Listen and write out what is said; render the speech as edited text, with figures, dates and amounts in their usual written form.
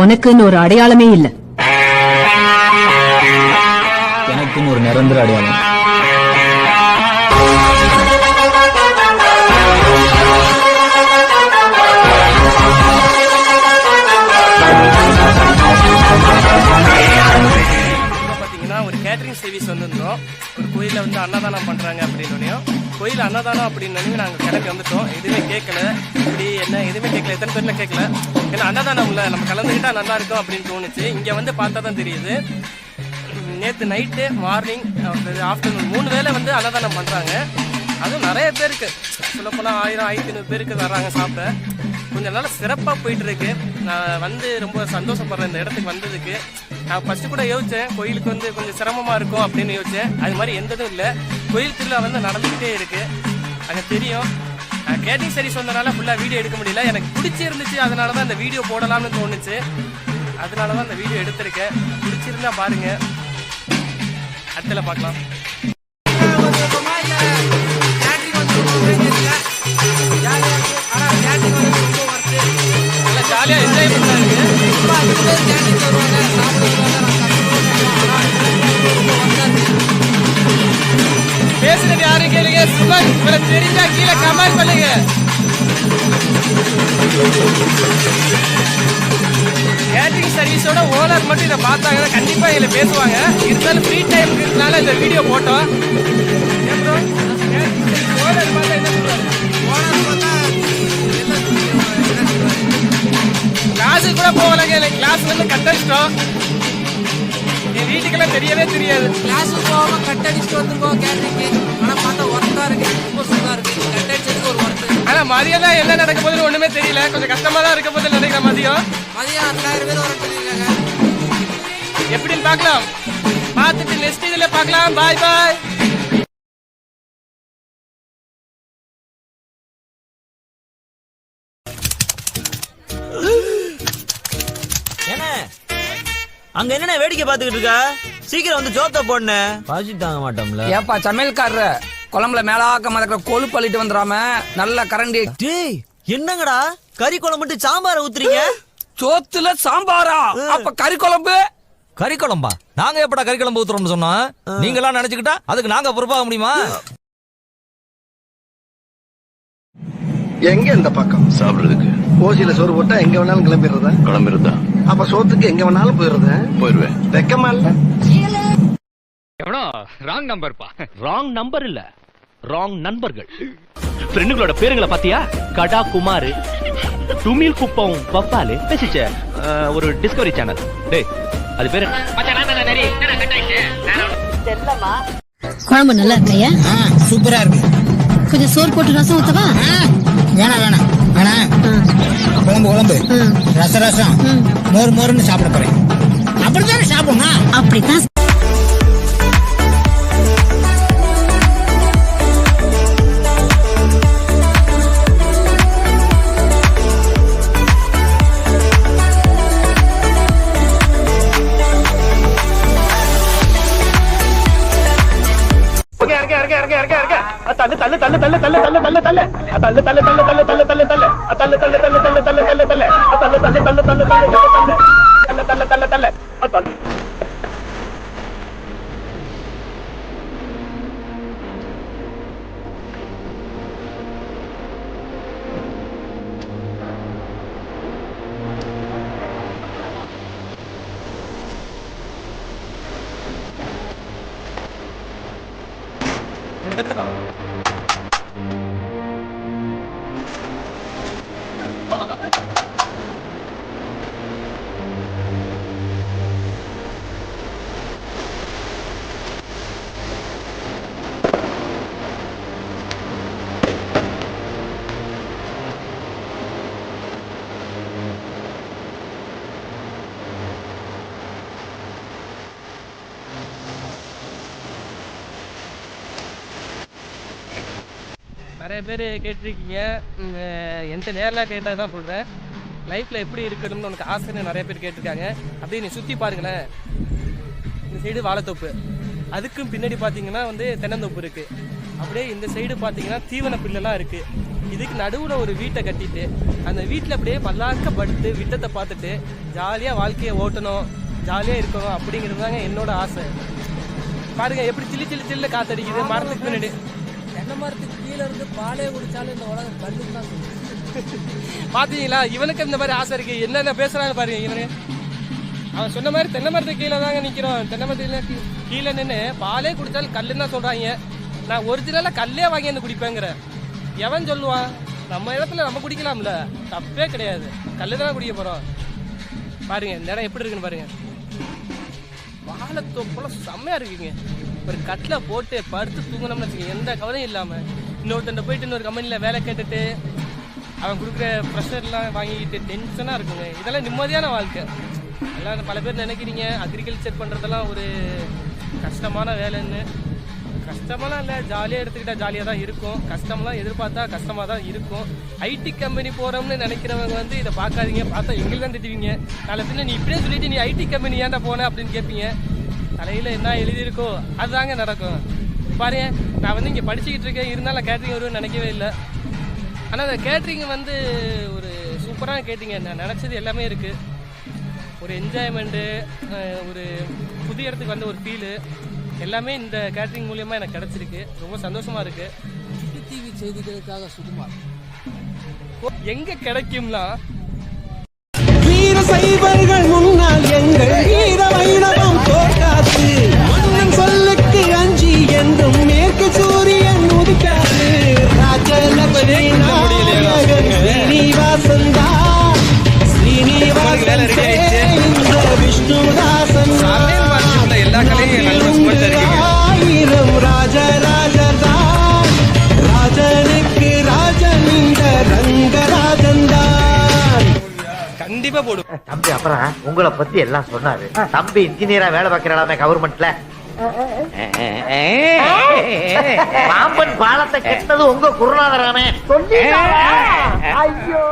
உனக்குன்னு ஒரு அடையாளமே இல்ல. எனக்குன்னு ஒரு நிரந்தர அடையாளம். ஒரு கேட்டரிங் சர்வீஸ் வந்திருந்தோம். ஒரு கோயிலில் வந்து அன்னதானம் பண்ணுறாங்க அப்படின்னோடனையும் கோயில் அன்னதானம் அப்படின்னோடனையும் நாங்கள் கிளம்பி வந்துட்டோம். எதுவுமே கேட்கல, இப்படி என்ன எதுவுமே கேட்கல, எத்தனை பேர்ல கேட்கல. ஏன்னா அன்னதானம் இல்லை, நம்ம கலந்துக்கிட்டா நல்லா இருக்கும் அப்படின்னு தோணுச்சு. இங்கே வந்து பார்த்தா தான் தெரியுது. நேற்று நைட்டு மார்னிங் ஆஃப்டர்நூன் 3 வேளை வந்து அன்னதானம் பண்ணுறாங்க. அதுவும் நிறைய பேருக்கு, சொல்லப்போனால் 1000-1500 பேருக்கு வர்றாங்க சாப்பிட. கொஞ்சம் நல்லா சிறப்பாக போயிட்டு இருக்கு. நான் வந்து ரொம்ப சந்தோஷப்படுறேன் இந்த இடத்துக்கு வந்ததுக்கு. நான் ஃபர்ஸ்ட் கூட யோசிச்சேன் கோயிலுக்கு வந்து கொஞ்சம் சிரமமாக இருக்கும் அப்படின்னு யோசிச்சேன். அது மாதிரி எந்ததும் இல்லை. கோயில் திருவிழா வந்து நடந்துக்கிட்டே இருக்கு. அங்கே தெரியும். கேட்டரிங் சர்வீஸ் வந்தனால ஃபுல்லாக வீடியோ எடுக்க முடியல. எனக்கு பிடிச்சிருந்துச்சு, அதனால தான் இந்த வீடியோ போடலாம்னு தோணுச்சு. அதனால தான் இந்த வீடியோ எடுத்திருக்கேன். பிடிச்சிருந்தா பாருங்க, அடுத்தல பார்க்கலாம். நல்லா ஜாலியாக என்ஜாய் பண்ணுறாங்க. பேசுறது யாரும் கேளுங்க. சுமன் இவரை தெரிஞ்சா கீழே கமெண்ட் பண்ணுங்க. கேட்டரிங் சர்வீஸோட ஓனர் மட்டும் இதை பார்த்தாங்கன்னா கண்டிப்பா இதுல பேசுவாங்க. இருந்தாலும் ஃப்ரீ டைம் இருக்கிறதுனால இந்த வீடியோ போட்டோம். கிளாஸுக்கு கூட போகலங்க. எனக்கு கிளாஸ் வந்து கட்டடிச்சிட்டோம். என் வீட்டுக்கெல்லாம் தெரியவே தெரியாது. கிளாஸுக்கு போகாம கட்டடிச்சுட்டு வந்துருக்கோம் கேட்டரிங்கு. ஆனால் பார்த்தா ஒர்க்கா இருக்கு, ரொம்ப சூப்பராக இருக்கு. கட்டடிச்சதுக்கு ஒரு ஒர்க்கு. ஆனால் மதியம் தான் என்ன நடக்க போகுதுன்னு ஒன்றுமே தெரியல. கொஞ்சம் கஷ்டமா தான் இருக்க போகுதுன்னு நினைக்கிறேன். மதியம் 10,000 பேர் வர சொல்லியிருக்காங்க. எப்படின்னு பார்க்கலாம். பார்த்துட்டு நெக்ஸ்ட் இதில் பார்க்கலாம். பாய் பாய். அங்க என்ன வேடிக்கை பாத்துக்கிட்டு இருக்கா? சீக்கிரம் வந்து ஜோத்த போடனே. பாசி தாங்க மாட்டோம்ல. ஏப்பா சமையல்காரர், குழம்புல மேலாக்க மதக்கிற கொழுப்பு அள்ளிட்டு வந்துடாம நல்ல கரண்டி. டேய் என்னங்கடா கறி குழம்பு மட்டும் சாம்பார ஊத்துறீங்க? சோத்துல சாம்பாரா? அப்ப கறி குழம்பு? கறி குழம்பா? நாங்க எப்படா கறி குழம்பு ஊத்துறோம்னு சொன்னோம்? நீங்க எல்லாம் நினைச்சுக்கிட்டா அதுக்கு நாங்க பொறுப்பாக முடியுமா? எங்க இந்த பக்கம் சாப்பிடுறதுக்கு ஓசியில சோறு போட்டா எங்க வேணாலும் கிளம்பிடுறதா? அப்ப சோத்துக்கு எங்க வேணாலும் போயிருவேன். வெக்கமா இல்ல? எவனோ ராங் நம்பர்ப்பா. ராங் நம்பர் இல்ல, ராங் நண்பர்கள். ஃப்ரெண்டுகளோட பேருங்களை பாத்தியா? கடா குமார், துமில் குப்பம், பப்பாலு பேசிச்ச ஒரு டிஸ்கவரி சேனல். டேய் அது பேரு குழம்பு நல்லா இருக்கையா? சூப்பரா இருக்கு. கொஞ்சம் சோறு போட்டு ரசம் ஊத்தவா? வேணாம். குழம்பு ரசம் மோர்னு சாப்பிட போறேன். அப்படித்தானே சாப்பிடணும். அப்படித்தான். நிறைய பேர் கேட்டிருக்கீங்க. எந்த நேரில் கேட்டால் தான் சொல்கிறேன். லைஃப்பில் எப்படி இருக்கணும்னு உனக்கு ஆசைன்னு நிறைய பேர் கேட்டிருக்காங்க. அப்படியே நீ சுற்றி பாருங்களேன். இந்த சைடு வாழைத்தோப்பு, அதுக்கும் பின்னாடி பார்த்தீங்கன்னா வந்து தென்னந்தோப்பு இருக்குது. அப்படியே இந்த சைடு பார்த்தீங்கன்னா தீவன பில்லுலாம் இருக்கு. இதுக்கு நடுவில் ஒரு வீட்டை கட்டிட்டு அந்த வீட்டில் அப்படியே பல்லாக்க படுத்து விட்டத்தை பார்த்துட்டு ஜாலியாக வாழ்க்கையை ஓட்டணும், ஜாலியாக இருக்கணும் அப்படிங்கிறது தாங்க என்னோட ஆசை. பாருங்க எப்படி சில்லி சில்லி சில்ல காத்தடிக்குது மரத்துக்கு பின்னாடி. தென்னை மரத்துக்கு கீழே இருந்து பாலே குடிச்சாலும் இந்த உலகம் கல்லுன்னு தான் சொல்லுது. பாத்தீங்களா, இவனுக்கு இந்த மாதிரி ஆசை இருக்கு. என்னென்ன பேசுறாங்க பாருங்க இவனு. அவன் சொன்ன மாதிரி தென்னை மரத்துக்கு கீழே தாங்க நிக்கிறோம். தென்னை மரத்துக்கு கீழே நின்று பாலே குடிச்சாலும் கல்லுன்னு தான் சொல்றாங்க. நான் ஒரிஜினலா கல்லே வாங்கி வந்து குடிப்பேங்கிற எவன் சொல்லுவான்? நம்ம இடத்துல நம்ம குடிக்கலாம்ல, தப்பே கிடையாது. கல்லு தானே குடிக்க போறோம். பாருங்க இந்த இடம் எப்படி இருக்குன்னு பாருங்க. வாழைத்தோப்பெல்லாம் செம்மையா இருக்குங்க. ஒரு கட்டில போட்டு படுத்து தூங்கணும்னு வச்சுக்கோங்க, எந்த கவலையும் இல்லாம. இன்னொருத்தன் போயிட்டு இன்னொரு கம்பெனில வேலை கேட்டுட்டு அவன் கொடுக்குற ப்ரெஷர்லாம் வாங்கிக்கிட்டு டென்ஷனா இருக்குங்க. இதெல்லாம் நிம்மதியான வாழ்க்கை. எல்லாம் பல பேர் நினைக்கிறீங்க அக்ரிகல்ச்சர் பண்றதெல்லாம் ஒரு கஷ்டமான வேலைன்னு. கஷ்டமெல்லாம் இல்லை, ஜாலியாக எடுத்துக்கிட்டா ஜாலியாக தான் இருக்கும். கஷ்டம்லாம் எதிர்பார்த்தா கஷ்டமாக தான் இருக்கும். ஐடி கம்பெனி போகிறோம்னு நினைக்கிறவங்க வந்து இதை பார்க்காதீங்க. பார்த்தா எங்களுக்கு தான் திட்டுவீங்க. நாளை பின்ன நீ இப்படியே சொல்லிட்டு நீ ஐடி கம்பெனி ஏன்டா போன அப்படின்னு கேட்பீங்க. தலையில் என்ன எழுதியிருக்கோ அதுதாங்க நடக்கும். பாருங்க, நான் வந்து இங்கே படிச்சுக்கிட்டு இருக்கேன், இருந்தாலும் கேட்ரிங் வருவேன்னு நினைக்கவே இல்லை. ஆனால் அந்த கேட்ரிங் வந்து ஒரு சூப்பரான கேட்டிங்க. நான் நினச்சது எல்லாமே இருக்குது. ஒரு என்ஜாய்மெண்ட்டு, ஒரு புது இடத்துக்கு வந்த ஒரு ஃபீலு எல்லாமே இந்த கேட்டரிங் மூலியமா எனக்கு கிடைச்சிருக்கு. ரொம்ப சந்தோஷமா இருக்கு. டிவி செய்திகளுக்காக சுகுமார். எங்க கிடைக்கும்னா வீர சைவர்கள் முன்னால் எங்கள் வீர வைரவம் தோற்காது. மன்னன் சொல்லுக்கு அஞ்சி என்றும் மேற்கு சூரியன் உதிக்காது. ராஜலட்சுமி நாயகன் ஸ்ரீனிவாசன் தான். ஸ்ரீனிவாசன் இந்த விஷ்ணுதாசன் எல்லா கலையும் ஆயிரம் ராஜராஜதான். ராஜனுக்கு ராஜன் இந்த ரங்கராஜன் தான். கண்டிப்பா போடும் தம்பி. அப்புறம் உங்களை பத்தி எல்லாம் சொன்னாரு. தம்பி இன்ஜினியரா வேலை பார்க்கிறாமே கவர்மெண்ட்ல. பாம்பன் பாலத்தை கெட்டது உங்க குருநாதராமே சொல்லி. ஐயோ